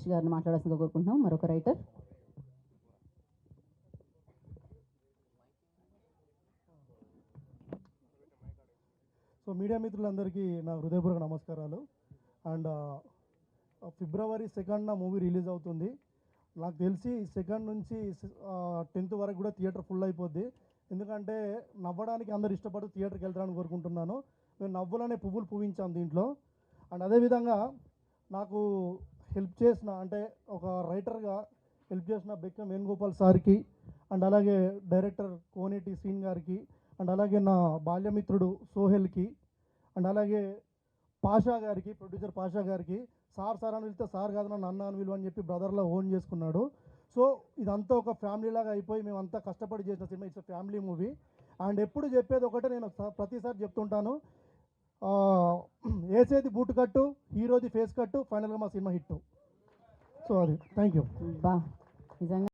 రమేష్ గారిని మాట్లాడాల్సిందిగా కోరుకుంటున్నాం. మరొక రైటర్. సో మీడియా మిత్రులందరికీ నా హృదయపూర్వక నమస్కారాలు. అండ్ ఫిబ్రవరి 2న మూవీ రిలీజ్ అవుతుంది. నాకు తెలిసి 2 నుంచి 10th వరకు కూడా థియేటర్ ఫుల్ అయిపోద్ది. ఎందుకంటే నవ్వడానికి అందరు ఇష్టపడుతూ థియేటర్కి వెళ్తారని కోరుకుంటున్నాను. మేము నవ్వులనే పువ్వులు పూవించాం దీంట్లో. అండ్ అదేవిధంగా నాకు హెల్ప్ చేసిన, అంటే ఒక రైటర్గా హెల్ప్ చేసిన బెక్కం వేణుగోపాల్ సార్కి, అండ్ అలాగే డైరెక్టర్ కోనేటి శ్రీన్ గారికి, అండ్ అలాగే నా బాల్యమిత్రుడు సోహెల్కి, అండ్ అలాగే పాషా గారికి, ప్రొడ్యూసర్ పాషా గారికి. సార్ అని వెళ్తే సార్ కాదు నన్ను అన్న అని విలువ అని చెప్పి బ్రదర్లో ఓన్ చేసుకున్నాడు. సో ఇదంతా ఒక ఫ్యామిలీ లాగా అయిపోయి మేమంతా కష్టపడి చేసిన cinema. It's family movie. And ఎప్పుడు చెప్పేది ఒకటే, నేను ప్రతిసారి చెప్తుంటాను, వేసేది బూట్ కట్టు, హీరోది ఫేస్ కట్టు, ఫైనల్గా మా సినిమా హిట్. సో అది థ్యాంక్ యూ. బా నిజంగా